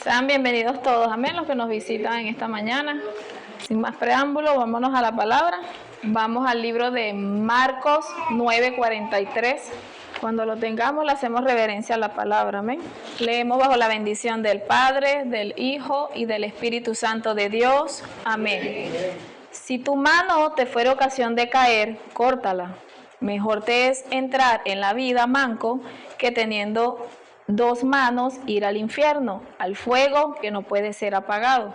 Sean bienvenidos todos, amén, los que nos visitan en esta mañana. Sin más preámbulo, vámonos a la palabra. Vamos al libro de Marcos 9:43. Cuando lo tengamos, le hacemos reverencia a la palabra, amén. Leemos bajo la bendición del Padre, del Hijo y del Espíritu Santo de Dios, amén. Si tu mano te fuera ocasión de caer, córtala. Mejor te es entrar en la vida manco que teniendo dos manos ir al infierno, al fuego que no puede ser apagado,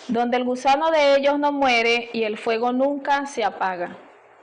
donde el gusano de ellos no muere y el fuego nunca se apaga.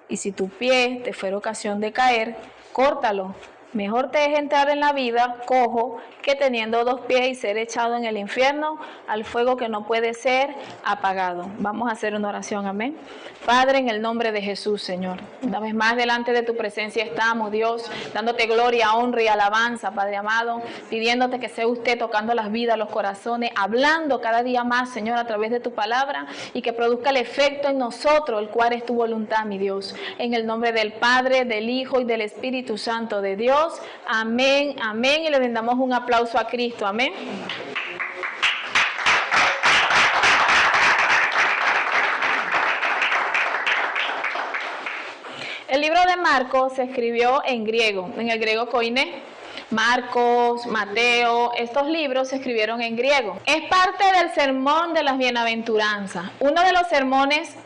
Y si tu pie te fuera ocasión de caer, córtalo. Mejor te es entrar en la vida cojo que teniendo dos pies y ser echado en el infierno, al fuego que no puede ser apagado. Vamos a hacer una oración, amén. Padre, en el nombre de Jesús, Señor, una vez más delante de tu presencia estamos, Dios, dándote gloria, honra y alabanza, Padre amado, pidiéndote que sea usted tocando las vidas, los corazones, hablando cada día más, Señor, a través de tu palabra y que produzca el efecto en nosotros, el cual es tu voluntad, mi Dios. En el nombre del Padre, del Hijo y del Espíritu Santo de Dios. Amén, amén, y le brindamos un aplauso a Cristo, amén. El libro de Marcos se escribió en griego, en el griego koiné. Marcos, Mateo, estos libros se escribieron en griego. Es parte del sermón de las bienaventuranzas, uno de los sermones.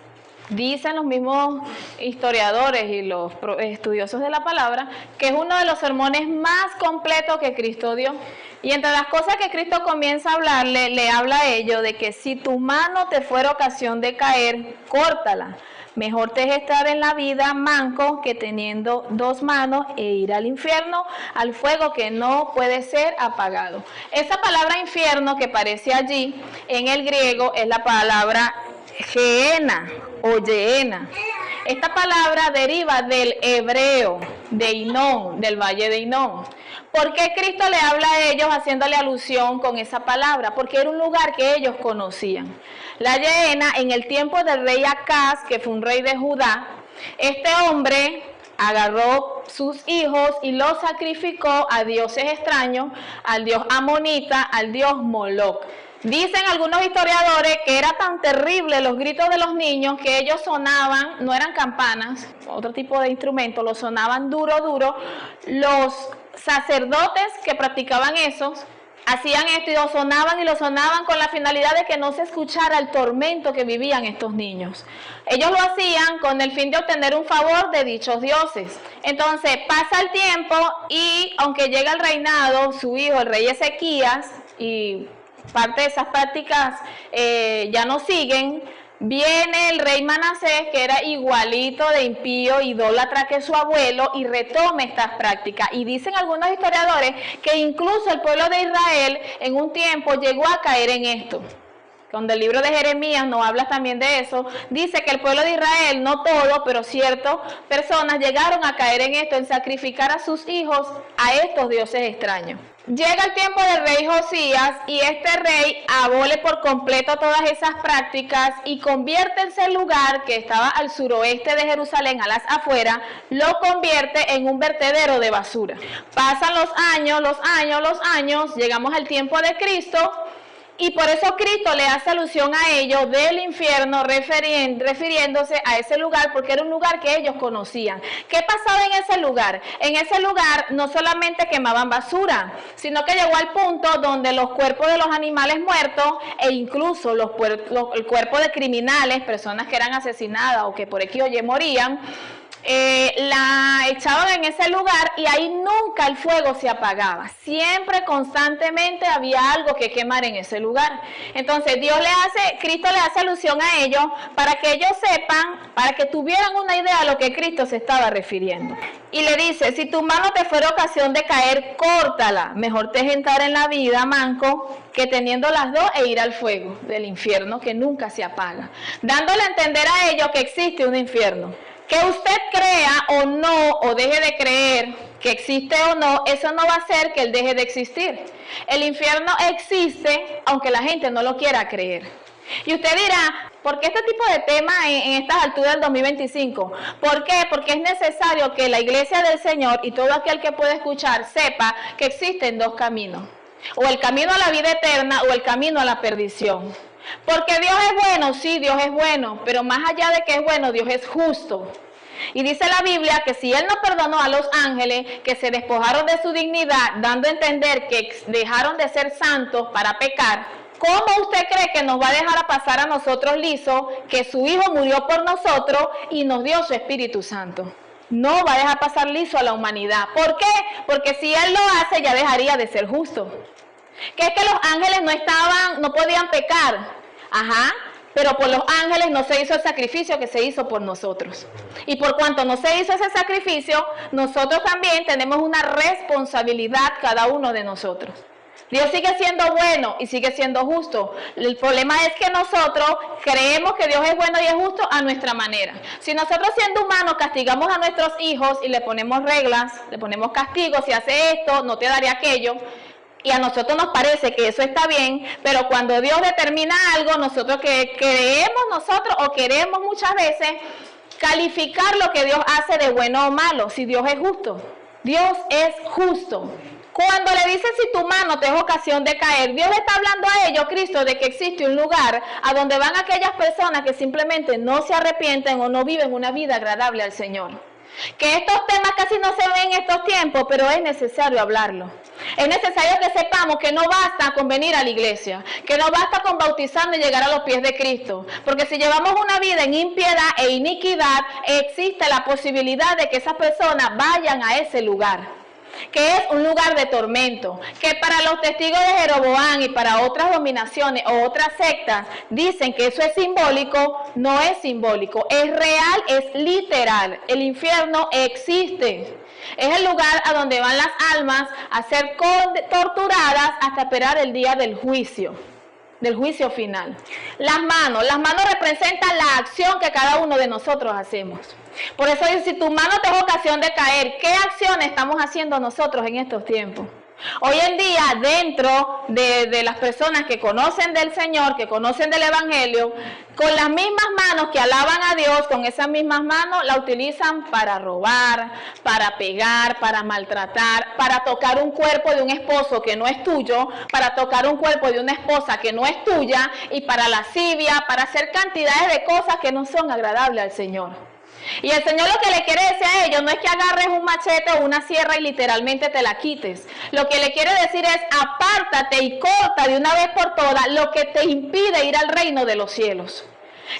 Dicen los mismos historiadores y los estudiosos de la palabra que es uno de los sermones más completos que Cristo dio. Y entre las cosas que Cristo comienza a hablarle, le habla a ellos de que si tu mano te fuera ocasión de caer, córtala. Mejor te es estar en la vida manco que teniendo dos manos e ir al infierno, al fuego que no puede ser apagado. Esa palabra infierno que aparece allí en el griego es la palabra Geena o Geena. Esta palabra deriva del hebreo de Hinón, del valle de Hinón. ¿Por qué Cristo le habla a ellos haciéndole alusión con esa palabra? Porque era un lugar que ellos conocían. La Geena, en el tiempo del rey Acaz, que fue un rey de Judá, este hombre agarró sus hijos y los sacrificó a dioses extraños, al dios amonita, al dios Moloc. Dicen algunos historiadores que era tan terrible los gritos de los niños que ellos sonaban, no eran campanas, otro tipo de instrumento, los sonaban duro, duro. Los sacerdotes que practicaban esos hacían esto y lo sonaban con la finalidad de que no se escuchara el tormento que vivían estos niños. Ellos lo hacían con el fin de obtener un favor de dichos dioses. Entonces pasa el tiempo y aunque llega el reinado, su hijo, el rey Ezequías, y parte de esas prácticas ya no siguen, viene el rey Manasés, que era igualito de impío, idólatra que su abuelo, y retome estas prácticas. Y dicen algunos historiadores que incluso el pueblo de Israel en un tiempo llegó a caer en esto. Cuando el libro de Jeremías nos habla también de eso, dice que el pueblo de Israel, no todo, pero ciertas personas llegaron a caer en esto, en sacrificar a sus hijos a estos dioses extraños. Llega el tiempo del rey Josías y este rey abole por completo todas esas prácticas y convierte ese lugar que estaba al suroeste de Jerusalén, a las afueras, lo convierte en un vertedero de basura. Pasan los años, llegamos al tiempo de Cristo. Y por eso Cristo le hace alusión a ellos del infierno, refiriéndose a ese lugar, porque era un lugar que ellos conocían. ¿Qué pasaba en ese lugar? En ese lugar no solamente quemaban basura, sino que llegó al punto donde los cuerpos de los animales muertos e incluso el cuerpo de criminales, personas que eran asesinadas o que por X o Y morían, la echaban en ese lugar y ahí nunca el fuego se apagaba. Siempre, constantemente había algo que quemar en ese lugar. Entonces Cristo le hace alusión a ellos para que ellos sepan, para que tuvieran una idea a lo que Cristo se estaba refiriendo. Y le dice, si tu mano te fuera ocasión de caer, córtala. Mejor te es entrar en la vida manco que teniendo las dos e ir al fuego del infierno que nunca se apaga. Dándole a entender a ellos que existe un infierno. Que usted crea o no, o deje de creer que existe o no, eso no va a hacer que él deje de existir. El infierno existe, aunque la gente no lo quiera creer. Y usted dirá, ¿por qué este tipo de temas en estas alturas del 2025? ¿Por qué? Porque es necesario que la iglesia del Señor y todo aquel que pueda escuchar sepa que existen dos caminos. o el camino a la vida eterna o el camino a la perdición. Porque Dios es bueno, sí, Dios es bueno, pero más allá de que es bueno, Dios es justo. Y dice la Biblia que si Él no perdonó a los ángeles que se despojaron de su dignidad, dando a entender que dejaron de ser santos para pecar, ¿cómo usted cree que nos va a dejar a pasar a nosotros liso, que su Hijo murió por nosotros y nos dio su Espíritu Santo? No va a dejar pasar liso a la humanidad. ¿Por qué? Porque si Él lo hace, ya dejaría de ser justo. Que es que los ángeles no podían pecar. Ajá. Pero por los ángeles no se hizo el sacrificio que se hizo por nosotros. Y por cuanto no se hizo ese sacrificio, nosotros también tenemos una responsabilidad cada uno de nosotros. Dios sigue siendo bueno y sigue siendo justo. El problema es que nosotros creemos que Dios es bueno y es justo a nuestra manera. Si nosotros siendo humanos castigamos a nuestros hijos y le ponemos reglas, le ponemos castigos, si hace esto, no te daré aquello, y a nosotros nos parece que eso está bien, pero cuando Dios determina algo, nosotros que creemos nosotros o queremos muchas veces calificar lo que Dios hace de bueno o malo, si Dios es justo. Dios es justo. Cuando le dice si tu mano te es ocasión de caer, Dios le está hablando a ellos, Cristo, de que existe un lugar a donde van aquellas personas que simplemente no se arrepienten o no viven una vida agradable al Señor. Que estos temas casi no se ven en estos tiempos, pero es necesario hablarlo. Es necesario que sepamos que no basta con venir a la iglesia, que no basta con bautizarnos y llegar a los pies de Cristo, porque si llevamos una vida en impiedad e iniquidad, existe la posibilidad de que esas personas vayan a ese lugar, que es un lugar de tormento, que para los testigos de Jeroboam y para otras dominaciones o otras sectas dicen que eso es simbólico. No es simbólico, es real, es literal. El infierno existe. Es el lugar a donde van las almas a ser torturadas hasta esperar el día del juicio final. Las manos representan la acción que cada uno de nosotros hacemos. Por eso dice, si tu mano te es ocasión de caer, ¿qué acciones estamos haciendo nosotros en estos tiempos? Hoy en día, dentro de las personas que conocen del Señor, que conocen del Evangelio, con las mismas manos que alaban a Dios, con esas mismas manos la utilizan para robar, para pegar, para maltratar, para tocar un cuerpo de un esposo que no es tuyo, para tocar un cuerpo de una esposa que no es tuya, y para lascivia, para hacer cantidades de cosas que no son agradables al Señor. Y el Señor lo que le quiere decir a ellos no es que agarres un machete o una sierra y literalmente te la quites. Lo que le quiere decir es apártate y corta de una vez por todas lo que te impide ir al reino de los cielos.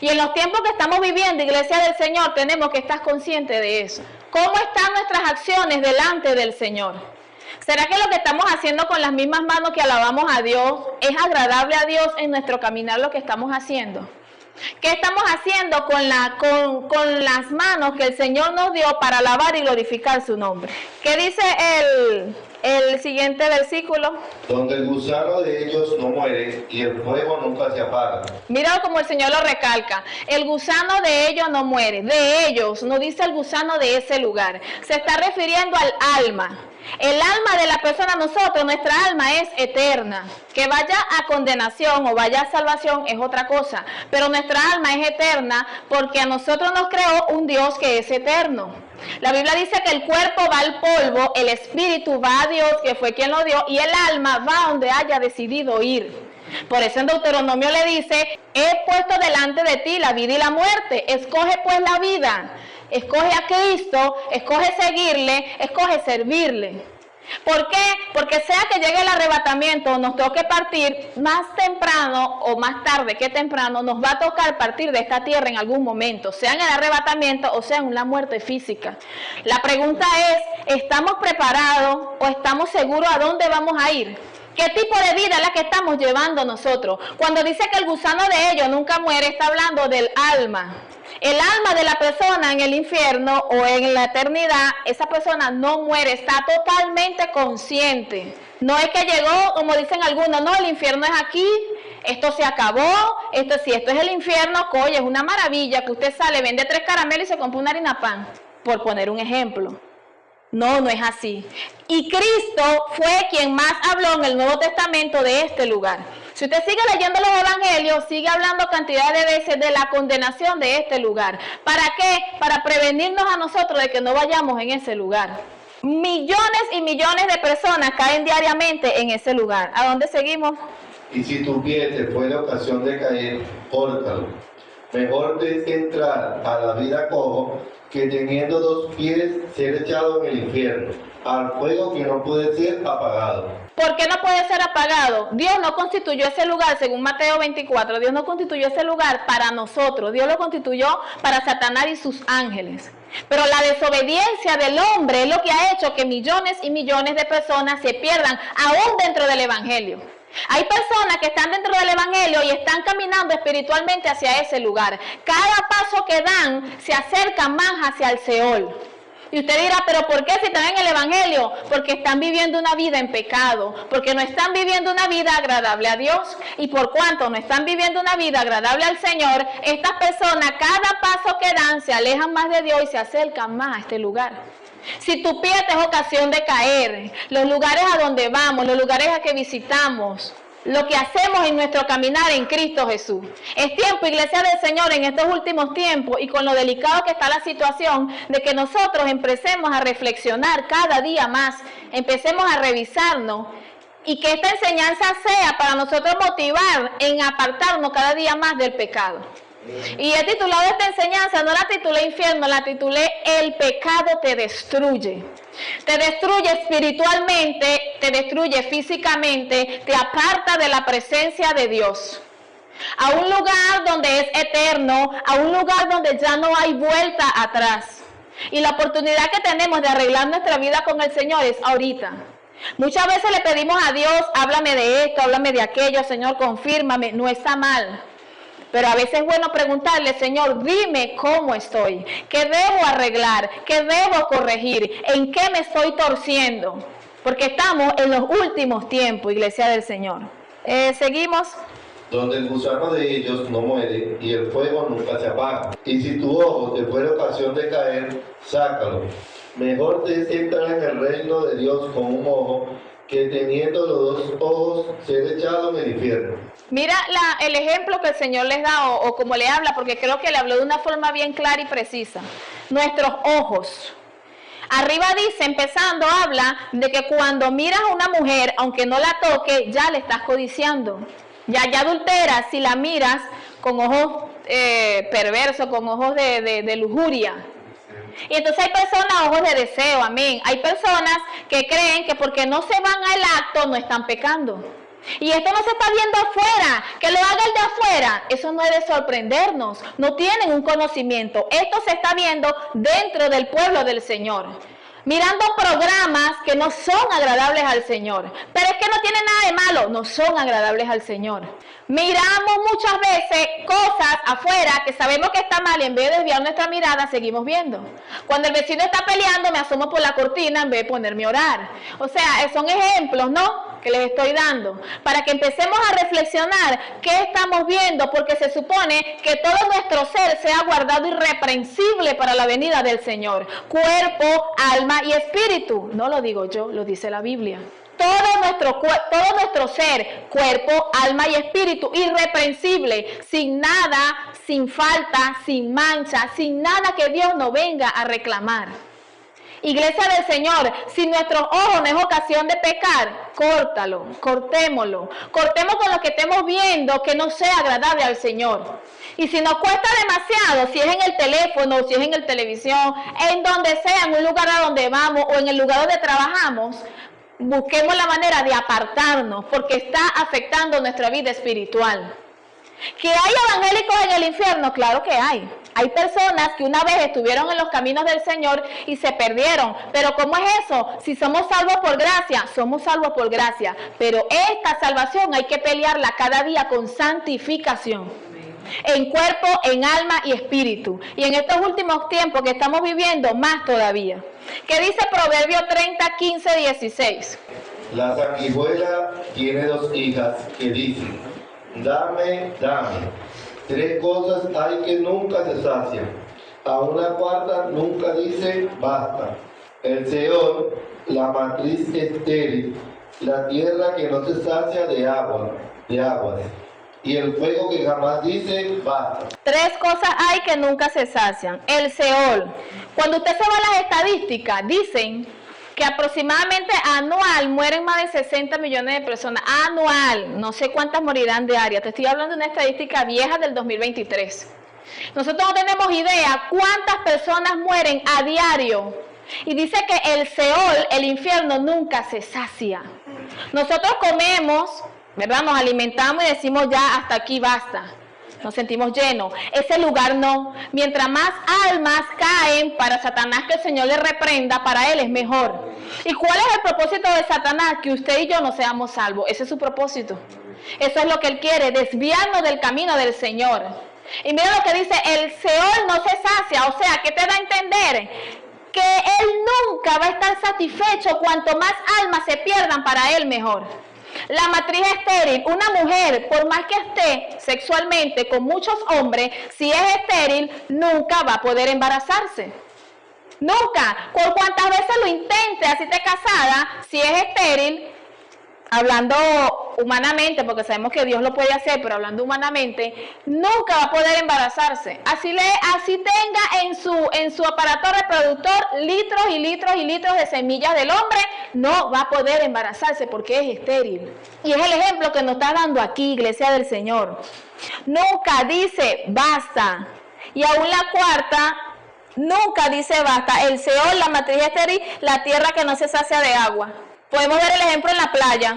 Y en los tiempos que estamos viviendo, Iglesia del Señor, tenemos que estar conscientes de eso. ¿Cómo están nuestras acciones delante del Señor? ¿Será que lo que estamos haciendo con las mismas manos que alabamos a Dios es agradable a Dios en nuestro caminar lo que estamos haciendo? ¿Qué estamos haciendo con las manos que el Señor nos dio para alabar y glorificar su nombre? ¿Qué dice el siguiente versículo? Donde el gusano de ellos no muere y el fuego nunca se apaga. Mira como el Señor lo recalca. El gusano de ellos no muere. De ellos, no dice el gusano de ese lugar. Se está refiriendo al alma. El alma de la persona, nosotros, nuestra alma es eterna. Que vaya a condenación o vaya a salvación es otra cosa. Pero nuestra alma es eterna porque a nosotros nos creó un Dios que es eterno. La Biblia dice que el cuerpo va al polvo, el espíritu va a Dios, que fue quien lo dio, y el alma va donde haya decidido ir. Por eso en Deuteronomio le dice, he puesto delante de ti la vida y la muerte, escoge pues la vida. Escoge a Cristo, escoge seguirle, escoge servirle. ¿Por qué? Porque sea que llegue el arrebatamiento, nos toque partir más temprano o más tarde que temprano, nos va a tocar partir de esta tierra en algún momento, sea en el arrebatamiento o sea en una muerte física. La pregunta es, ¿estamos preparados o estamos seguros a dónde vamos a ir? ¿Qué tipo de vida es la que estamos llevando nosotros? Cuando dice que el gusano de ellos nunca muere, está hablando del alma. El alma de la persona en el infierno o en la eternidad, esa persona no muere, está totalmente consciente. No es que llegó, como dicen algunos, no, el infierno es aquí, esto se acabó, si esto es el infierno, oye, es una maravilla que usted sale, vende 3 caramelos y se compra una harina pan, por poner un ejemplo. No, no es así. Y Cristo fue quien más habló en el Nuevo Testamento de este lugar. Si usted sigue leyendo los evangelios, sigue hablando cantidad de veces de la condenación de este lugar. ¿Para qué? Para prevenirnos a nosotros de que no vayamos en ese lugar. Millones y millones de personas caen diariamente en ese lugar. ¿A dónde seguimos? Y si tu pie te fue la ocasión de caer, córtalo. Mejor te es entrar a la vida cojo que teniendo 2 pies ser echado en el infierno, al fuego que no puede ser apagado. ¿Por qué no puede ser apagado? Dios no constituyó ese lugar, según Mateo 24, Dios no constituyó ese lugar para nosotros, Dios lo constituyó para Satanás y sus ángeles. Pero la desobediencia del hombre es lo que ha hecho que millones y millones de personas se pierdan aún dentro del evangelio. Hay personas que están dentro del evangelio y están caminando espiritualmente hacia ese lugar. Cada paso que dan se acercan más hacia el Seol. Y usted dirá, ¿pero por qué si están en el evangelio? Porque están viviendo una vida en pecado, porque no están viviendo una vida agradable a Dios. Y por cuanto no están viviendo una vida agradable al Señor, estas personas cada paso que dan se alejan más de Dios y se acercan más a este lugar. Si tu pie te es ocasión de caer, los lugares a donde vamos, los lugares a que visitamos, lo que hacemos en nuestro caminar en Cristo Jesús. Es tiempo, iglesia del Señor, en estos últimos tiempos y con lo delicado que está la situación, de que nosotros empecemos a reflexionar cada día más, empecemos a revisarnos y que esta enseñanza sea para nosotros motivar en apartarnos cada día más del pecado. Y he titulado esta enseñanza, no la titulé infierno, la titulé El pecado te destruye. Te destruye espiritualmente, te destruye físicamente, te aparta de la presencia de Dios. A un lugar donde es eterno, a un lugar donde ya no hay vuelta atrás. Y la oportunidad que tenemos de arreglar nuestra vida con el Señor es ahorita. Muchas veces le pedimos a Dios, háblame de esto, háblame de aquello, Señor, confírmame, no está mal. Pero a veces es bueno preguntarle, Señor, dime cómo estoy, qué debo arreglar, qué debo corregir, en qué me estoy torciendo. Porque estamos en los últimos tiempos, iglesia del Señor. Seguimos. Donde el gusano de ellos no muere y el fuego nunca se apaga. Y si tu ojo te fue la ocasión de caer, sácalo. Mejor te es entrar en el reino de Dios con un ojo que teniendo los 2 ojos ser echado en el infierno. Mira el ejemplo que el Señor les da o como le habla, porque creo que le habló de una forma bien clara y precisa. Nuestros ojos. Arriba dice, empezando, habla de que cuando miras a una mujer, aunque no la toque, ya le estás codiciando. Ya adulteras si la miras con ojos perversos, con ojos de lujuria. Y entonces hay personas, ojos de deseo, amén. Hay personas que creen que porque no se van al acto no están pecando. Y esto no se está viendo afuera, que lo haga el de afuera, eso no es de sorprendernos, no tienen un conocimiento. Esto se está viendo dentro del pueblo del Señor, mirando programas que no son agradables al Señor. Pero es que no tiene nada de malo, no son agradables al Señor. Miramos muchas veces cosas afuera que sabemos que está mal y en vez de desviar nuestra mirada seguimos viendo. Cuando el vecino está peleando me asomo por la cortina en vez de ponerme a orar. O sea, son ejemplos, ¿no?, que les estoy dando para que empecemos a reflexionar qué estamos viendo, porque se supone que todo nuestro ser sea guardado irreprensible para la venida del Señor, cuerpo, alma y espíritu. No lo digo yo, lo dice la Biblia. Todo nuestro ser, cuerpo, alma y espíritu, irreprensible, sin nada, sin falta, sin mancha, sin nada que Dios no venga a reclamar. Iglesia del Señor, si nuestros ojos no es ocasión de pecar, córtalo, cortémoslo. Cortemos con lo que estemos viendo que no sea agradable al Señor. Y si nos cuesta demasiado, si es en el teléfono, si es en la televisión, en donde sea, en un lugar a donde vamos o en el lugar donde trabajamos, busquemos la manera de apartarnos porque está afectando nuestra vida espiritual. ¿Que hay evangélicos en el infierno? Claro que hay. Hay personas que una vez estuvieron en los caminos del Señor y se perdieron. Pero ¿cómo es eso? Si somos salvos por gracia, somos salvos por gracia. Pero esta salvación hay que pelearla cada día con santificación. En cuerpo, en alma y espíritu. Y en estos últimos tiempos que estamos viviendo, más todavía. ¿Qué dice Proverbio 30, 15, 16? La sanguijuela tiene 2 hijas que dicen, dame, dame. 3 cosas hay que nunca se sacian. A una cuarta nunca dice basta. El Seol, la matriz estéril, la tierra que no se sacia de aguas. Y el fuego que jamás dice basta. 3 cosas hay que nunca se sacian. El Seol. Cuando usted se va a las estadísticas, dicen que aproximadamente anual mueren más de 60 millones de personas. Anual, no sé cuántas morirán diarias. Te estoy hablando de una estadística vieja del 2023. Nosotros no tenemos idea cuántas personas mueren a diario. Y dice que el Seol, el infierno, nunca se sacia. Nosotros comemos, ¿verdad? Nos alimentamos y decimos ya hasta aquí basta. Nos sentimos llenos. Ese lugar no. Mientras más almas caen para Satanás, que el Señor le reprenda, para él es mejor. ¿Y cuál es el propósito de Satanás? Que usted y yo no seamos salvos. Ese es su propósito. Eso es lo que él quiere, desviarnos del camino del Señor. Y mira lo que dice, el Seol no se sacia. O sea, ¿qué te da a entender? Que él nunca va a estar satisfecho. Cuanto más almas se pierdan, para él mejor. La matriz estéril, una mujer, por más que esté sexualmente con muchos hombres, si es estéril, nunca va a poder embarazarse. Nunca. Por cuantas veces lo intente, así esté casada, si es estéril, hablando humanamente, porque sabemos que Dios lo puede hacer, pero hablando humanamente, nunca va a poder embarazarse. Así tenga en su aparato reproductor litros y litros y litros de semillas del hombre, no va a poder embarazarse porque es estéril. Y es el ejemplo que nos está dando aquí, Iglesia del Señor. Nunca dice basta. Y aún la cuarta, nunca dice basta. El Seol, la matriz estéril, la tierra que no se sacia de agua. Podemos ver el ejemplo en la playa.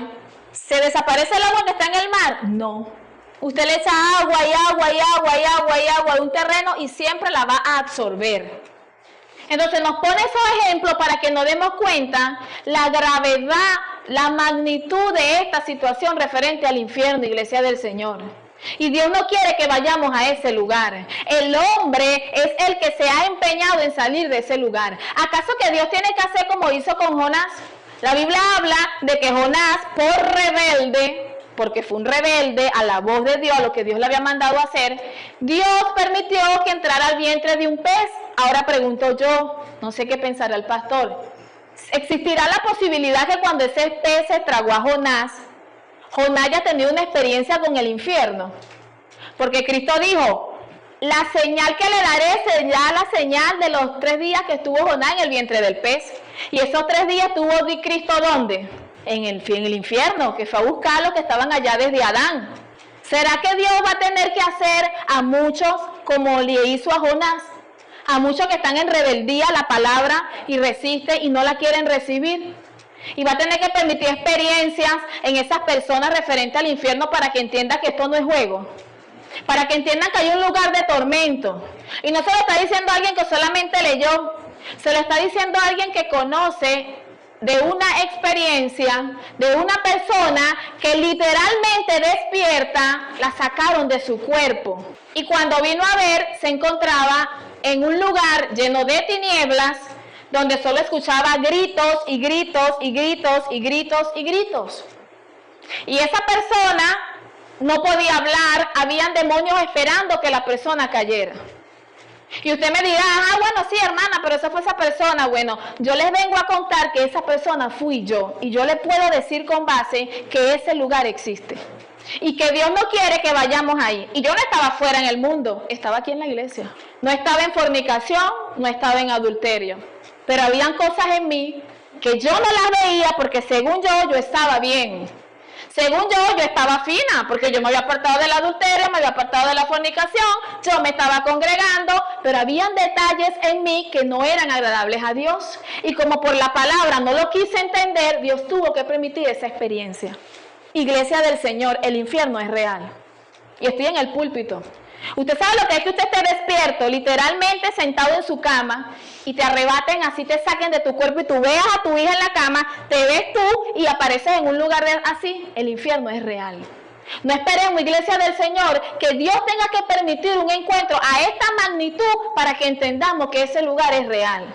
¿Se desaparece el agua que está en el mar? No. Usted le echa agua y agua y agua y agua y agua de un terreno y siempre la va a absorber. Entonces nos pone esos ejemplos para que nos demos cuenta la gravedad, la magnitud de esta situación referente al infierno, Iglesia del Señor. Y Dios no quiere que vayamos a ese lugar. El hombre es el que se ha empeñado en salir de ese lugar. ¿Acaso que Dios tiene que hacer como hizo con Jonás? La Biblia habla de que Jonás, por rebelde, porque fue un rebelde a la voz de Dios, a lo que Dios le había mandado hacer, Dios permitió que entrara al vientre de un pez. Ahora pregunto yo, no sé qué pensará el pastor, ¿existirá la posibilidad que cuando ese pez se tragó a Jonás, Jonás haya tenido una experiencia con el infierno? Porque Cristo dijo, la señal que le daré será la señal de los 3 días que estuvo Jonás en el vientre del pez. Y esos 3 días estuvo Cristo ¿dónde? En el infierno, que fue a buscar a los que estaban allá desde Adán. ¿Será que Dios va a tener que hacer a muchos como le hizo a Jonás? A muchos que están en rebeldía a la palabra y resisten y no la quieren recibir. Y va a tener que permitir experiencias en esas personas referentes al infierno para que entiendan que esto no es juego. Para que entiendan que hay un lugar de tormento. Y no se lo está diciendo alguien que solamente leyó, se lo está diciendo alguien que conoce de una experiencia, de una persona que literalmente despierta, la sacaron de su cuerpo. Y cuando vino a ver, se encontraba en un lugar lleno de tinieblas, donde solo escuchaba gritos y gritos y gritos y gritos y gritos. Y esa persona no podía hablar, habían demonios esperando que la persona cayera. Y usted me dirá, bueno, sí, hermana, pero esa fue esa persona. Bueno, yo les vengo a contar que esa persona fui yo. Y yo le puedo decir con base que ese lugar existe. Y que Dios no quiere que vayamos ahí. Y yo no estaba fuera en el mundo, estaba aquí en la iglesia. No estaba en fornicación, no estaba en adulterio. Pero habían cosas en mí que yo no las veía porque según yo estaba bien. Según yo estaba fina, porque yo me había apartado del adulterio, me había apartado de la fornicación, yo me estaba congregando, pero habían detalles en mí que no eran agradables a Dios. Y como por la palabra no lo quise entender, Dios tuvo que permitir esa experiencia. Iglesia del Señor, el infierno es real. Y estoy en el púlpito. Usted sabe lo que es que usted esté despierto, literalmente sentado en su cama, y te arrebaten, así te saquen de tu cuerpo y tú veas a tu hija en la cama, te ves tú y apareces en un lugar así. El infierno es real. No esperemos, iglesia del Señor, que Dios tenga que permitir un encuentro a esta magnitud para que entendamos que ese lugar es real.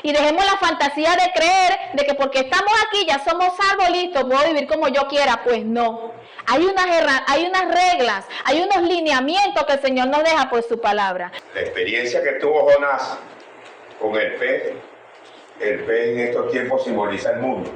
Y dejemos la fantasía de creer de que porque estamos aquí ya somos salvos, listos, puedo vivir como yo quiera. Pues no. Hay unas reglas, hay unos lineamientos que el Señor nos deja por su palabra. La experiencia que tuvo Jonás con el pez en estos tiempos simboliza el mundo.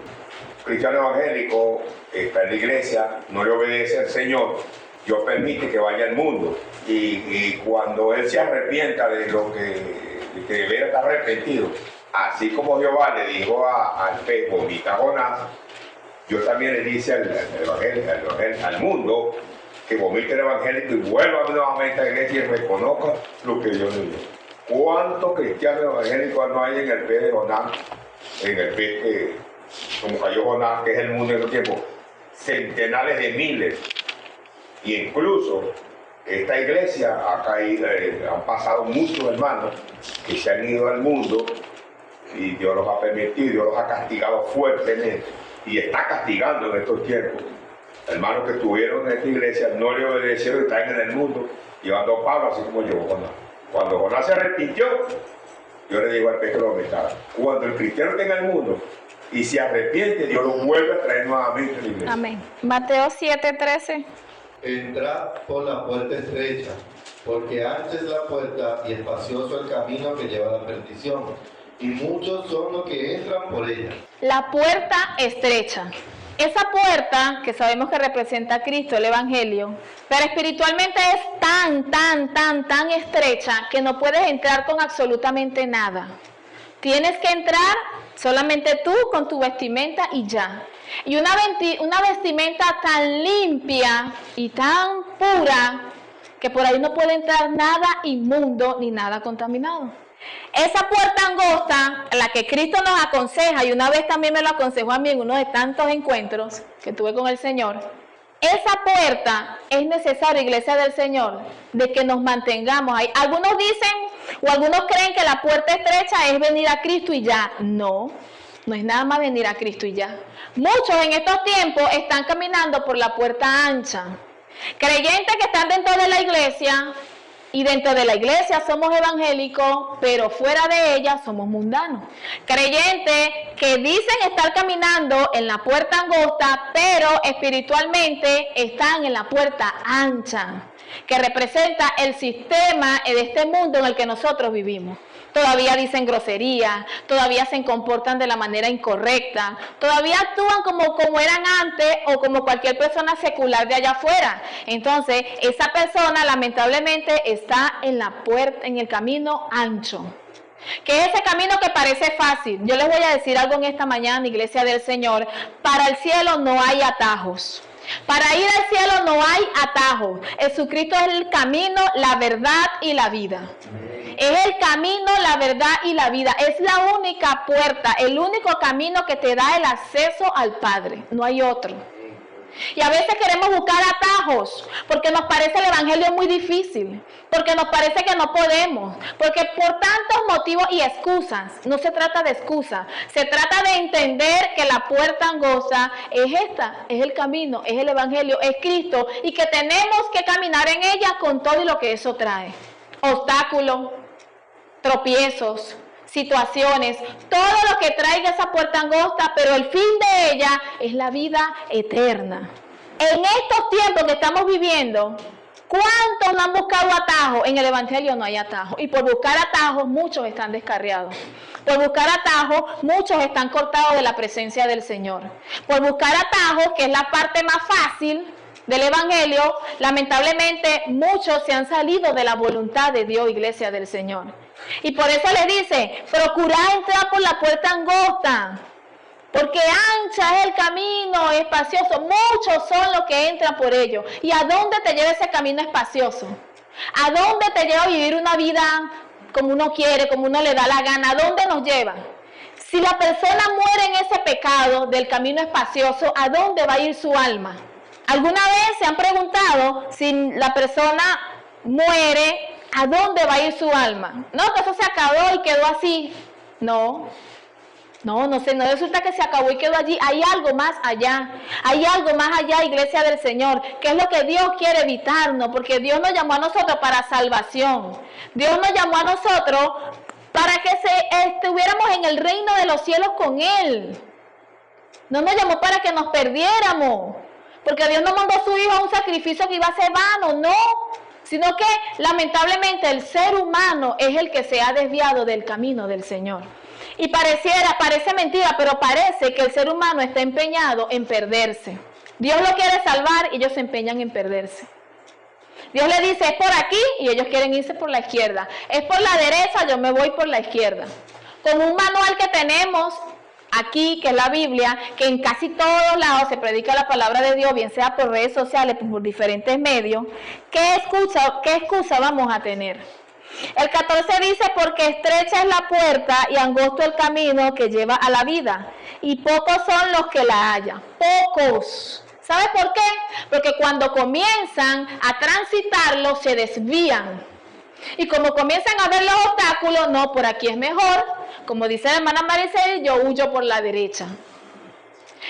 Cristiano evangélico está en la iglesia, no le obedece al Señor, Dios permite que vaya al mundo. Y cuando él se arrepienta de lo que debería estar arrepentido, así como Jehová le dijo al pez, vomita a Jonás, yo también le dice al mundo que vomite el evangelio y vuelva nuevamente a la iglesia y reconozca lo que Dios le dio. ¿Cuántos cristianos evangélicos no hay en el pez de Jonás? En el pez que, como cayó Jonás, que es el mundo en los tiempos, centenares de miles. Y incluso esta iglesia ha caído, han pasado muchos hermanos que se han ido al mundo y Dios los ha permitido, Dios los ha castigado fuertemente y está castigando en estos tiempos. Hermanos que estuvieron en esta iglesia no le obedecieron y están en el mundo llevando a Pablo así como llevó Jonás. Cuando Jonás se arrepintió, Dios le dijo al pez que lo vomitara. Cuando el cristiano está en el mundo y se arrepiente, Dios lo vuelve a traer nuevamente a la iglesia. Amén. Mateo 7:13. Entrad por la puerta estrecha, porque ancha es la puerta y espacioso el camino que lleva a la perdición, y muchos son los que entran por ella. La puerta estrecha. Esa puerta, que sabemos que representa a Cristo, el Evangelio, pero espiritualmente es tan estrecha que no puedes entrar con absolutamente nada. Tienes que entrar solamente tú con tu vestimenta y ya. Y una vestimenta tan limpia y tan pura que por ahí no puede entrar nada inmundo ni nada contaminado. Esa puerta angosta, la que Cristo nos aconseja, y una vez también me lo aconsejó a mí en uno de tantos encuentros que tuve con el Señor, esa puerta es necesaria, iglesia del Señor, de que nos mantengamos ahí. Algunos dicen o algunos creen que la puerta estrecha es venir a Cristo y ya. No, no es nada más venir a Cristo y ya. Muchos en estos tiempos están caminando por la puerta ancha. Creyentes que están dentro de la iglesia, y dentro de la iglesia somos evangélicos, pero fuera de ella somos mundanos. Creyentes que dicen estar caminando en la puerta angosta, pero espiritualmente están en la puerta ancha, que representa el sistema de este mundo en el que nosotros vivimos. Todavía dicen groserías, todavía se comportan de la manera incorrecta, todavía actúan como eran antes o como cualquier persona secular de allá afuera. Entonces, esa persona lamentablemente está en la puerta, en el camino ancho. Que es ese camino que parece fácil. Yo les voy a decir algo en esta mañana, iglesia del Señor. Para el cielo no hay atajos. Para ir al cielo no hay atajos. Jesucristo es el camino, la verdad y la vida. Es el camino, la verdad y la vida. Es la única puerta, el único camino que te da el acceso al Padre. No hay otro. Y a veces queremos buscar atajos porque nos parece el evangelio muy difícil, porque nos parece que no podemos, porque por tantos motivos y excusas. No se trata de excusas, se trata de entender que la puerta angosta es esta, es el camino, es el evangelio, es Cristo, y que tenemos que caminar en ella con todo y lo que eso trae. Obstáculos, tropiezos, situaciones, todo lo que traiga esa puerta angosta, pero el fin de ella es la vida eterna. En estos tiempos que estamos viviendo, ¿cuántos no han buscado atajos? En el evangelio no hay atajos, y por buscar atajos muchos están descarriados. Por buscar atajos muchos están cortados de la presencia del Señor. Por buscar atajos, que es la parte más fácil del evangelio, lamentablemente muchos se han salido de la voluntad de Dios, iglesia del Señor. Y por eso le dice, procurad entrar por la puerta angosta, porque ancha es el camino, espacioso. Muchos son los que entran por ello. ¿Y a dónde te lleva ese camino espacioso? ¿A dónde te lleva a vivir una vida como uno quiere, como uno le da la gana? ¿A dónde nos lleva? Si la persona muere en ese pecado del camino espacioso, ¿a dónde va a ir su alma? ¿Alguna vez se han preguntado si la persona muere, ¿a dónde va a ir su alma? No, que eso se acabó y quedó así. No resulta que se acabó y quedó allí. Hay algo más allá. Hay algo más allá, iglesia del Señor, que es lo que Dios quiere evitarnos, porque Dios nos llamó a nosotros para salvación. Dios nos llamó a nosotros para que estuviéramos en el reino de los cielos con Él. No nos llamó para que nos perdiéramos, porque Dios no mandó a su Hijo a un sacrificio que iba a ser vano, no. Sino que lamentablemente el ser humano es el que se ha desviado del camino del Señor. Y parece mentira, pero parece que el ser humano está empeñado en perderse. Dios lo quiere salvar y ellos se empeñan en perderse. Dios le dice, es por aquí, y ellos quieren irse por la izquierda. Es por la derecha, yo me voy por la izquierda. con un manual que tenemos aquí, que es la Biblia, que en casi todos lados se predica la palabra de Dios, bien sea por redes sociales, por diferentes medios. ¿Qué excusa vamos a tener? El 14 dice, porque estrecha es la puerta y angosto el camino que lleva a la vida, y pocos son los que la hallan. Pocos. ¿Sabe por qué? Porque cuando comienzan a transitarlo se desvían. Y como comienzan a ver los obstáculos, no, por aquí es mejor. Como dice la hermana Maricel, yo huyo por la derecha.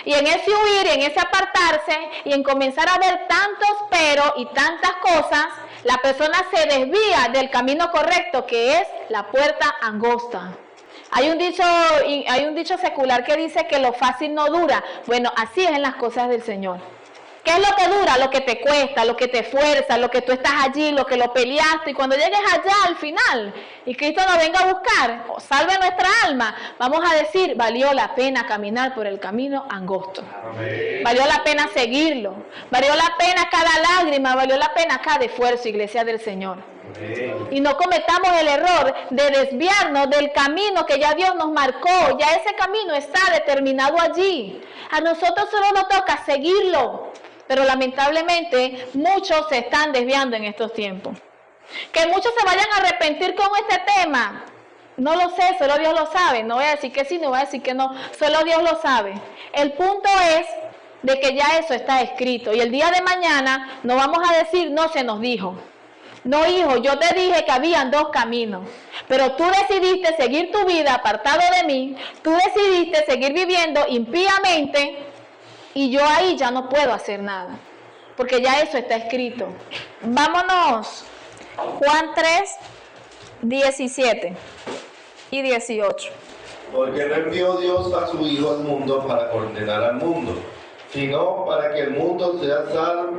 Y en ese huir, en ese apartarse, y en comenzar a ver tantos pero y tantas cosas, la persona se desvía del camino correcto, que es la puerta angosta. Hay un dicho secular que dice que lo fácil no dura. Bueno, así es en las cosas del Señor. ¿Qué es lo que dura? Lo que te cuesta, lo que te esfuerza, lo que tú estás allí, lo que lo peleaste. Y cuando llegues allá al final y Cristo nos venga a buscar, o salve nuestra alma, vamos a decir, valió la pena caminar por el camino angosto. Amén. Valió la pena seguirlo. Valió la pena cada lágrima, valió la pena cada esfuerzo, iglesia del Señor. Amén. Y no cometamos el error de desviarnos del camino que ya Dios nos marcó. Ya ese camino está determinado allí. A nosotros solo nos toca seguirlo. Pero lamentablemente muchos se están desviando en estos tiempos. Que muchos se vayan a arrepentir con este tema, no lo sé, solo Dios lo sabe. No voy a decir que sí, no voy a decir que no, solo Dios lo sabe. El punto es de que ya eso está escrito. Y el día de mañana no vamos a decir, no se nos dijo. No, hijo, yo te dije que habían dos caminos, pero tú decidiste seguir tu vida apartado de mí, tú decidiste seguir viviendo impíamente. Y yo ahí ya no puedo hacer nada, porque ya eso está escrito. Vámonos, Juan 3, 17 y 18. Porque no envió Dios a su Hijo al mundo para condenar al mundo, sino para que el mundo sea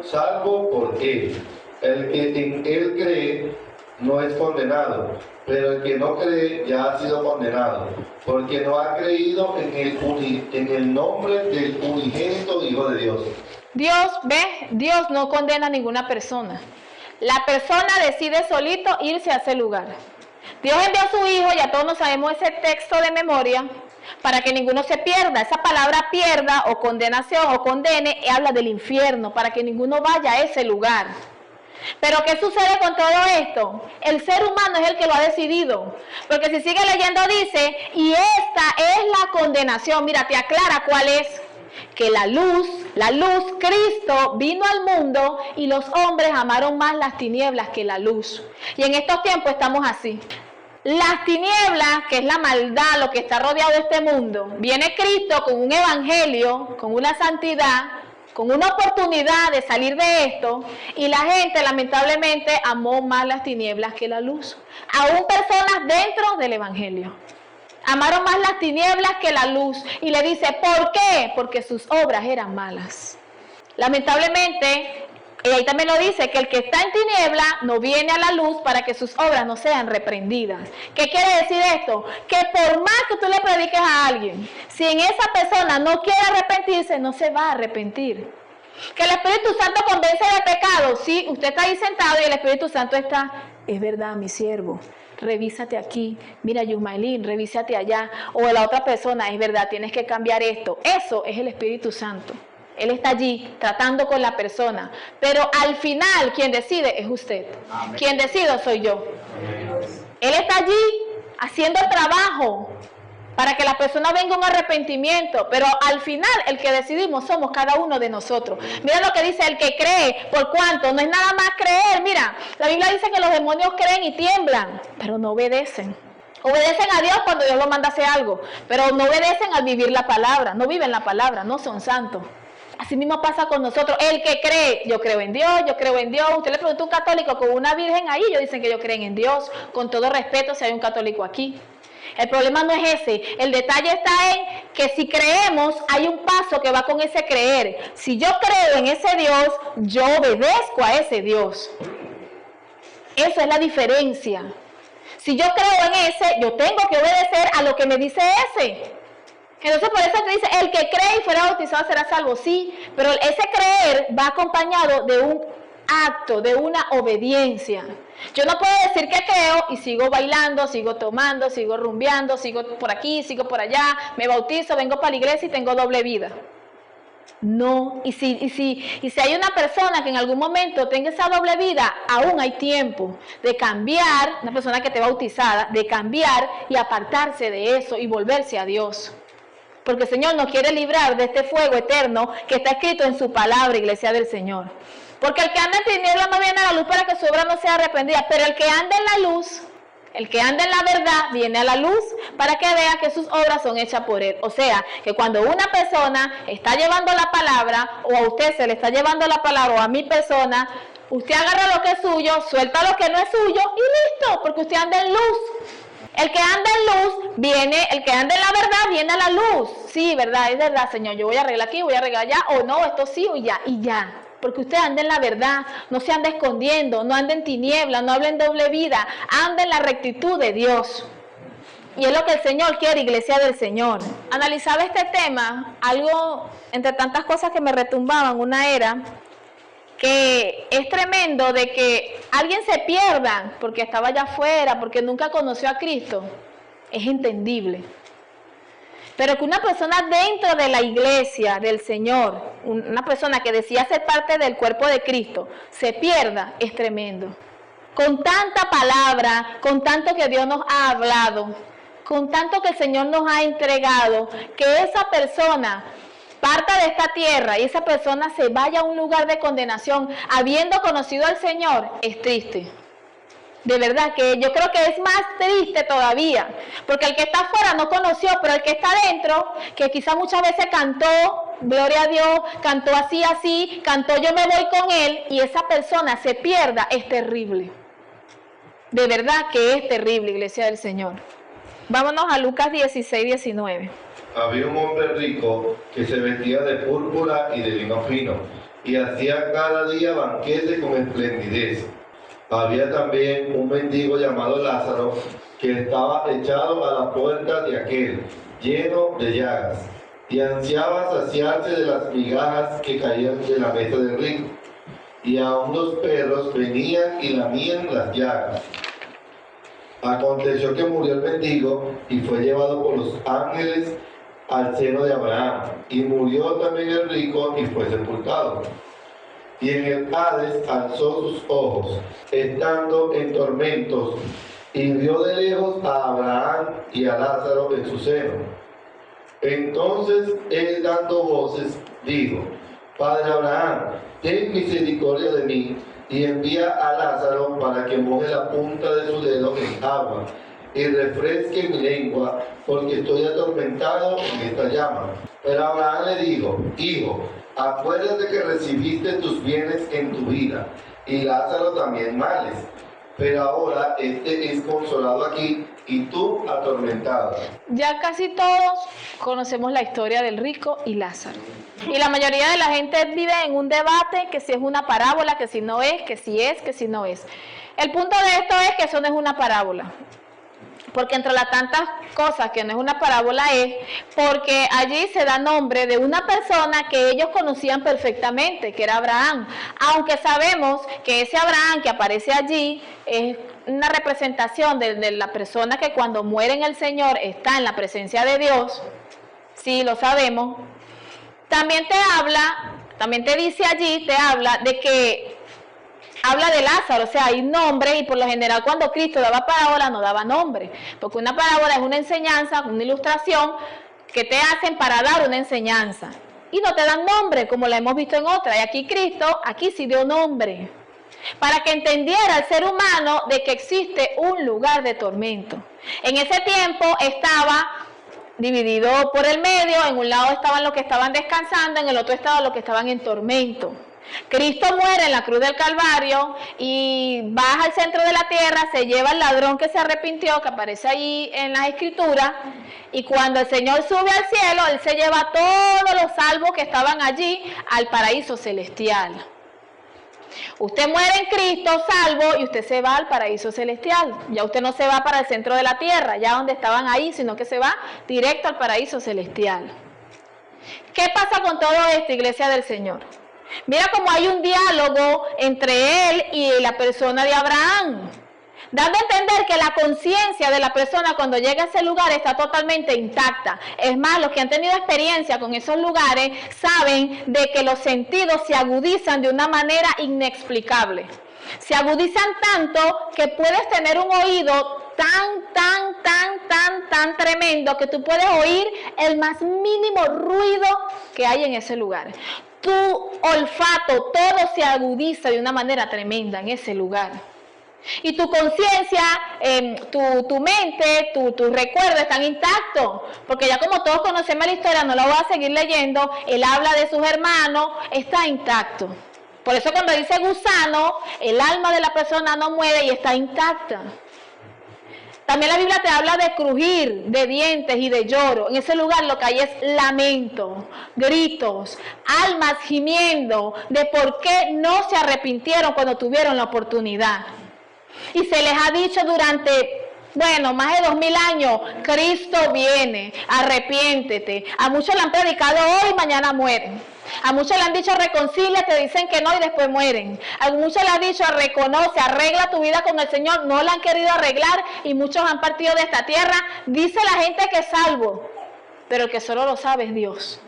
salvo por Él. El que en Él cree no es condenado, pero el que no cree ya ha sido condenado, porque no ha creído en el nombre del unigénito Hijo de Dios. Dios no condena a ninguna persona. La persona decide solito irse a ese lugar. Dios envió a su Hijo, ya todos nos sabemos ese texto de memoria, para que ninguno se pierda. Esa palabra pierda o condenación o condene habla del infierno, para que ninguno vaya a ese lugar. Pero ¿qué sucede con todo esto? El ser humano es el que lo ha decidido. Porque si sigue leyendo dice, y esta es la condenación. Mira, te aclara cuál es. Que la luz, Cristo vino al mundo y los hombres amaron más las tinieblas que la luz. Y en estos tiempos estamos así. Las tinieblas, que es la maldad, lo que está rodeado de este mundo, viene Cristo con un evangelio, con una santidad, con una oportunidad de salir de esto, y la gente lamentablemente amó más las tinieblas que la luz. Aún personas dentro del evangelio amaron más las tinieblas que la luz. Y le dice, ¿por qué? Porque sus obras eran malas. Lamentablemente, y ahí también lo dice, que el que está en tiniebla no viene a la luz para que sus obras no sean reprendidas. ¿Qué quiere decir esto? Que por más que tú le prediques a alguien, si en esa persona no quiere arrepentirse, no se va a arrepentir. Que el Espíritu Santo convence de pecado. Sí, usted está ahí sentado y el Espíritu Santo está, es verdad, mi siervo, revísate aquí, mira Yusmailín, revísate allá. O la otra persona, es verdad, tienes que cambiar esto. Eso es el Espíritu Santo. Él está allí tratando con la persona, pero al final quien decide es usted. Amén. Quien decide soy yo. Amén. Él está allí haciendo el trabajo para que la persona venga a un arrepentimiento, pero al final el que decidimos somos cada uno de nosotros. Mira lo que dice el que cree, por cuanto no es nada más creer. Mira, la Biblia dice que los demonios creen y tiemblan, pero no obedecen. Obedecen a Dios cuando Dios los manda a hacer algo, pero no obedecen al vivir la palabra, no viven la palabra, no son santos. Así mismo pasa con nosotros. El que cree, yo creo en Dios, yo creo en Dios. Usted le pregunta a un católico con una virgen ahí, ellos dicen que ellos creen en Dios. Con todo respeto, si hay un católico aquí. El problema no es ese. El detalle está en que si creemos, hay un paso que va con ese creer. Si yo creo en ese Dios, yo obedezco a ese Dios. Esa es la diferencia. Si yo creo en ese, yo tengo que obedecer a lo que me dice ese. Entonces por eso te dice, el que cree y fuera bautizado será salvo, sí, pero ese creer va acompañado de un acto, de una obediencia. Yo no puedo decir que creo y sigo bailando, sigo tomando, sigo rumbeando, sigo por aquí, sigo por allá, me bautizo, vengo para la iglesia y tengo doble vida. No, y si hay una persona que en algún momento tenga esa doble vida, aún hay tiempo de cambiar, una persona que esté bautizada, de cambiar y apartarse de eso y volverse a Dios. Porque el Señor nos quiere librar de este fuego eterno que está escrito en su palabra, iglesia del Señor. Porque el que anda en tinieblas no viene a la luz para que su obra no sea arrepentida, pero el que anda en la luz, el que anda en la verdad, viene a la luz para que vea que sus obras son hechas por Él. O sea, que cuando una persona está llevando la palabra, o a usted se le está llevando la palabra, o a mi persona, usted agarra lo que es suyo, suelta lo que no es suyo y listo, porque usted anda en luz. El que anda en luz viene, el que anda en la verdad viene a la luz. Sí, verdad, es verdad, Señor, yo voy a arreglar aquí, voy a arreglar allá, o no, esto sí o ya, y ya. Porque usted anda en la verdad, no se anda escondiendo, no anda en tinieblas, no habla en doble vida, anda en la rectitud de Dios. Y es lo que el Señor quiere, iglesia del Señor. Analizaba este tema, algo entre tantas cosas que me retumbaban, una era que es tremendo de que alguien se pierda porque estaba allá afuera, porque nunca conoció a Cristo. Es entendible. Pero que una persona dentro de la iglesia del Señor, una persona que decía ser parte del cuerpo de Cristo, se pierda, es tremendo. Con tanta palabra, con tanto que Dios nos ha hablado, con tanto que el Señor nos ha entregado, que esa persona parta de esta tierra y esa persona se vaya a un lugar de condenación habiendo conocido al Señor, es triste. De verdad que yo creo que es más triste todavía, porque el que está afuera no conoció, pero el que está adentro, que quizás muchas veces cantó, gloria a Dios, cantó así, cantó yo me voy con Él, y esa persona se pierda, es terrible. De verdad que es terrible, iglesia del Señor. Vámonos a Lucas 16, 19. Había un hombre rico que se vestía de púrpura y de lino fino, y hacía cada día banquete con esplendidez. Había también un mendigo llamado Lázaro, que estaba echado a la puerta de aquel, lleno de llagas, y ansiaba saciarse de las migajas que caían de la mesa del rico. Y aun los perros venían y lamían las llagas. Aconteció que murió el mendigo y fue llevado por los ángeles al seno de Abraham. Y murió también el rico y fue sepultado. Y en el Hades alzó sus ojos, estando en tormentos, y vio de lejos a Abraham y a Lázaro en su seno. Entonces él, dando voces, dijo: Padre Abraham, ten misericordia de mí, y envía a Lázaro para que moje la punta de su dedo en agua, y refresque mi lengua, porque estoy atormentado en esta llama. Pero Abraham le dijo: Hijo, acuérdate que recibiste tus bienes en tu vida, y Lázaro también males, pero ahora este es consolado aquí, y tú atormentado. Ya casi todos conocemos la historia del rico y Lázaro. Y la mayoría de la gente vive en un debate que si es una parábola, que si no es, que si es, que si no es. El punto de esto es que eso no es una parábola. Porque entre las tantas cosas que no es una parábola es porque allí se da nombre de una persona que ellos conocían perfectamente, que era Abraham. Aunque sabemos que ese Abraham que aparece allí es una representación de la persona que cuando muere en el Señor está en la presencia de Dios. Sí, lo sabemos. También te dice allí, te habla de que habla de Lázaro, o sea, hay nombre, y por lo general cuando Cristo daba parábola no daba nombre, porque una parábola es una enseñanza, una ilustración que te hacen para dar una enseñanza, y no te dan nombre como la hemos visto en otra, y aquí Cristo, aquí sí dio nombre, para que entendiera el ser humano de que existe un lugar de tormento. En ese tiempo estaba dividido por el medio, en un lado estaban los que estaban descansando, en el otro estaban los que estaban en tormento. Cristo muere en la cruz del Calvario y baja al centro de la tierra, se lleva al ladrón que se arrepintió, que aparece ahí en las escrituras, y cuando el Señor sube al cielo, Él se lleva a todos los salvos que estaban allí al paraíso celestial. Usted muere en Cristo, salvo, y usted se va al paraíso celestial. Ya usted no se va para el centro de la tierra, ya donde estaban ahí, sino que se va directo al paraíso celestial. ¿Qué pasa con todo esto, iglesia del Señor? Mira cómo hay un diálogo entre él y la persona de Abraham, dando a entender que la conciencia de la persona cuando llega a ese lugar está totalmente intacta. Es más, los que han tenido experiencia con esos lugares saben de que los sentidos se agudizan de una manera inexplicable. Se agudizan tanto que puedes tener un oído tan tremendo que tú puedes oír el más mínimo ruido que hay en ese lugar. Tu olfato, todo se agudiza de una manera tremenda en ese lugar. Y tu conciencia, tu mente, tus recuerdos están intactos. Porque ya como todos conocemos la historia, no la voy a seguir leyendo, él habla de sus hermanos, está intacto. Por eso cuando dice gusano, el alma de la persona no muere y está intacta. También la Biblia te habla de crujir, de dientes y de lloro. En ese lugar lo que hay es lamento, gritos, almas gimiendo de por qué no se arrepintieron cuando tuvieron la oportunidad. Y se les ha dicho durante, más de 2000 años, Cristo viene, arrepiéntete. A muchos le han predicado hoy, mañana mueren. A muchos le han dicho reconcíliate, dicen que no y después mueren. A muchos le han dicho reconoce, arregla tu vida con el Señor, no la han querido arreglar y muchos han partido de esta tierra. Dice la gente que es salvo, pero el que solo lo sabe es Dios.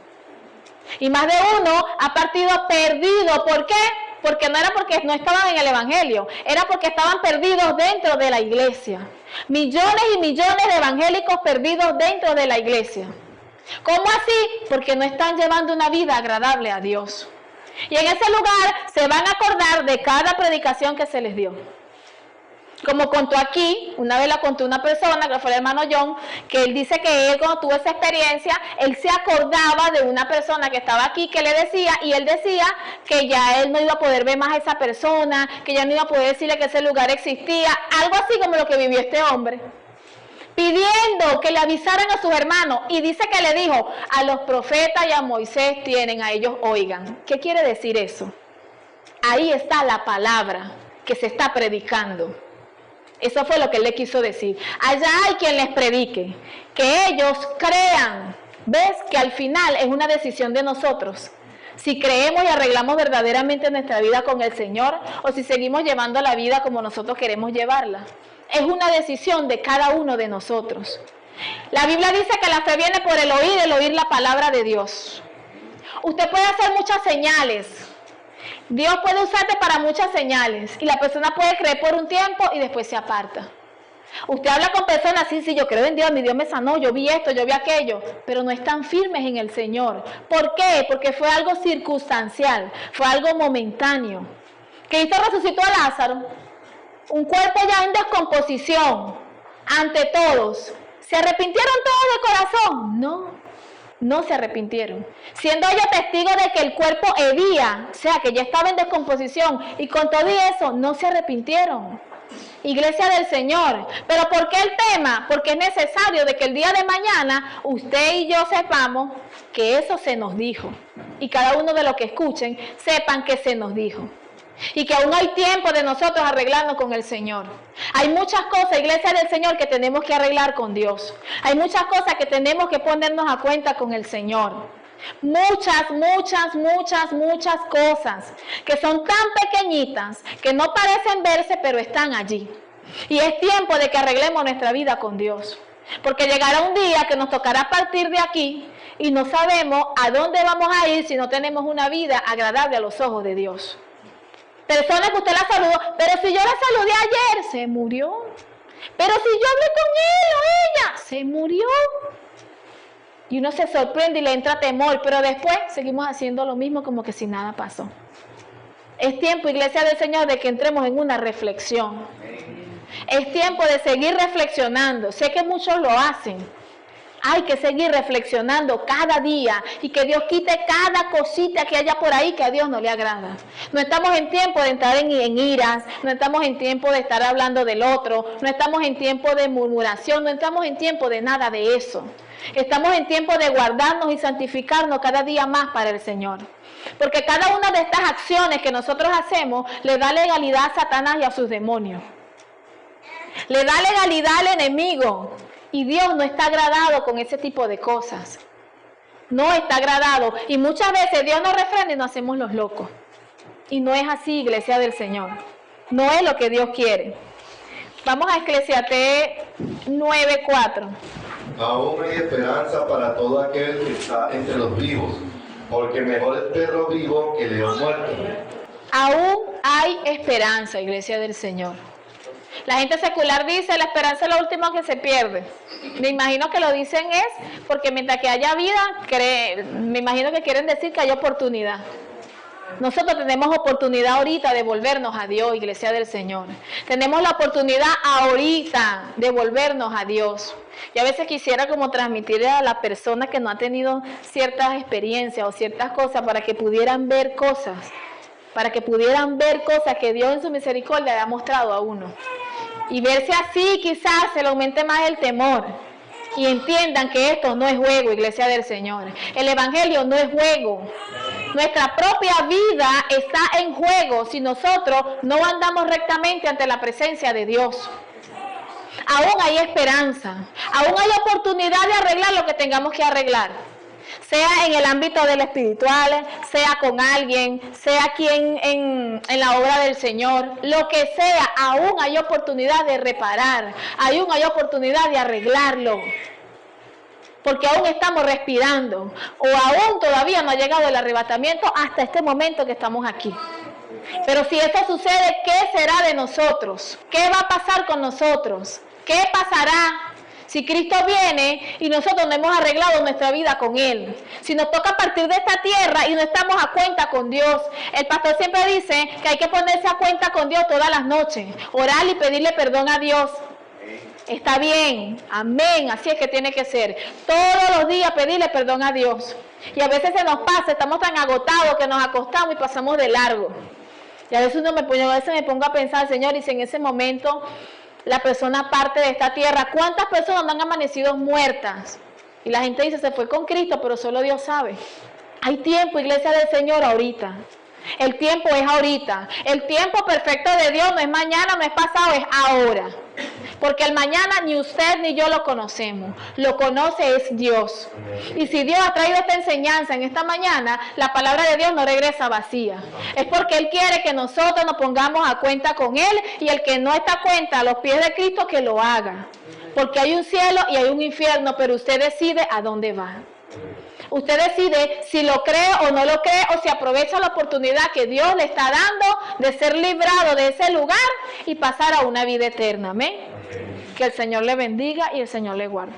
Y más de uno ha partido perdido. ¿Por qué? Porque no era porque no estaban en el Evangelio, era porque estaban perdidos dentro de la iglesia. Millones y millones de evangélicos perdidos dentro de la iglesia. ¿Cómo así? Porque no están llevando una vida agradable a Dios. Y en ese lugar se van a acordar de cada predicación que se les dio. Como contó aquí, una vez la contó una persona, que fue el hermano John, que él dice que él cuando tuvo esa experiencia, él se acordaba de una persona que estaba aquí que le decía, y él decía que ya él no iba a poder ver más a esa persona, que ya no iba a poder decirle que ese lugar existía, algo así como lo que vivió este hombre, pidiendo que le avisaran a sus hermanos, y dice que le dijo, a los profetas y a Moisés tienen, a ellos oigan. ¿Qué quiere decir eso? Ahí está la palabra que se está predicando. Eso fue lo que él le quiso decir. Allá hay quien les predique, que ellos crean. ¿Ves? Que al final es una decisión de nosotros. Si creemos y arreglamos verdaderamente nuestra vida con el Señor, o si seguimos llevando la vida como nosotros queremos llevarla. Es una decisión de cada uno de nosotros. La Biblia dice que la fe viene por el oír la palabra de Dios. Usted puede hacer muchas señales. Dios puede usarte para muchas señales y la persona puede creer por un tiempo y después se aparta. Usted habla con personas, sí, yo creo en Dios, mi Dios me sanó, yo vi esto, yo vi aquello, pero no están firmes en el Señor. ¿Por qué? Porque fue algo circunstancial, fue algo momentáneo. Cristo resucitó a Lázaro, un cuerpo ya en descomposición, ante todos. ¿Se arrepintieron todos de corazón? No se arrepintieron, siendo ellos testigos de que el cuerpo hedía, o sea que ya estaba en descomposición, y con todo eso no se arrepintieron. Iglesia del Señor. ¿Pero por qué el tema? Porque es necesario de que el día de mañana usted y yo sepamos que eso se nos dijo, y cada uno de los que escuchen sepan que se nos dijo. Y que aún hay tiempo de nosotros arreglarnos con el Señor. Hay muchas cosas, iglesia del Señor, que tenemos que arreglar con Dios. Hay muchas cosas que tenemos que ponernos a cuenta con el Señor. Muchas cosas que son tan pequeñitas que no parecen verse, pero están allí. Y es tiempo de que arreglemos nuestra vida con Dios. Porque llegará un día que nos tocará partir de aquí y no sabemos a dónde vamos a ir si no tenemos una vida agradable a los ojos de Dios. Personas que usted la saludó, pero si yo la saludé ayer, se murió. Pero si yo hablé con él o ella, se murió. Y uno se sorprende y le entra temor, pero después seguimos haciendo lo mismo como que si nada pasó. Es tiempo, iglesia del Señor, de que entremos en una reflexión. Es tiempo de seguir reflexionando. Sé que muchos lo hacen. Hay que seguir reflexionando cada día y que Dios quite cada cosita que haya por ahí que a Dios no le agrada. No estamos en tiempo de entrar en iras, no estamos en tiempo de estar hablando del otro, no estamos en tiempo de murmuración, no estamos en tiempo de nada de eso. Estamos en tiempo de guardarnos y santificarnos cada día más para el Señor. Porque cada una de estas acciones que nosotros hacemos le da legalidad a Satanás y a sus demonios. Le da legalidad al enemigo. Y Dios no está agradado con ese tipo de cosas. No está agradado. Y muchas veces Dios nos refrena y nos hacemos los locos. Y no es así, iglesia del Señor. No es lo que Dios quiere. Vamos a Eclesiastés 9:4. Aún hay esperanza para todo aquel que está entre los vivos, porque mejor es perro vivo que león muerto. Aún hay esperanza, iglesia del Señor. La gente secular dice, la esperanza es lo último que se pierde. Me imagino que lo dicen es porque mientras que haya vida, me imagino que quieren decir que hay oportunidad. Nosotros tenemos oportunidad ahorita de volvernos a Dios, iglesia del Señor. Tenemos la oportunidad ahorita de volvernos a Dios. Y a veces quisiera como transmitirle a la persona que no ha tenido ciertas experiencias o ciertas cosas para que pudieran ver cosas. Para que pudieran ver cosas que Dios en su misericordia le ha mostrado a uno. Y verse así quizás se le aumente más el temor. Y entiendan que esto no es juego, iglesia del Señor. El evangelio no es juego. Nuestra propia vida está en juego si nosotros no andamos rectamente ante la presencia de Dios. Aún hay esperanza. Aún hay oportunidad de arreglar lo que tengamos que arreglar. Sea en el ámbito del espiritual, sea con alguien, sea aquí en la obra del Señor, lo que sea, aún hay oportunidad de reparar, aún hay oportunidad de arreglarlo. Porque aún estamos respirando, o aún todavía no ha llegado el arrebatamiento hasta este momento que estamos aquí. Pero si esto sucede, ¿qué será de nosotros? ¿Qué va a pasar con nosotros? ¿Qué pasará si Cristo viene y nosotros no hemos arreglado nuestra vida con Él? Si nos toca partir de esta tierra y no estamos a cuenta con Dios. El pastor siempre dice que hay que ponerse a cuenta con Dios todas las noches, orar y pedirle perdón a Dios. Está bien, amén, así es que tiene que ser. Todos los días pedirle perdón a Dios. Y a veces se nos pasa, estamos tan agotados que nos acostamos y pasamos de largo. Y a veces me pongo a pensar, Señor, y si en ese momento la persona parte de esta tierra, ¿cuántas personas no han amanecido muertas? Y la gente dice, se fue con Cristo, pero solo Dios sabe. Hay tiempo, iglesia del Señor, ahorita. El tiempo es ahorita. El tiempo perfecto de Dios no es mañana, no es pasado, es ahora. Porque el mañana ni usted ni yo lo conocemos. Lo conoce es Dios. Y si Dios ha traído esta enseñanza en esta mañana, la palabra de Dios no regresa vacía. Es porque Él quiere que nosotros nos pongamos a cuenta con Él, y el que no está a cuenta a los pies de Cristo, que lo haga. Porque hay un cielo y hay un infierno, pero usted decide a dónde va. Usted decide si lo cree o no lo cree, o si aprovecha la oportunidad que Dios le está dando de ser librado de ese lugar y pasar a una vida eterna. Amén. Que el Señor le bendiga y el Señor le guarde.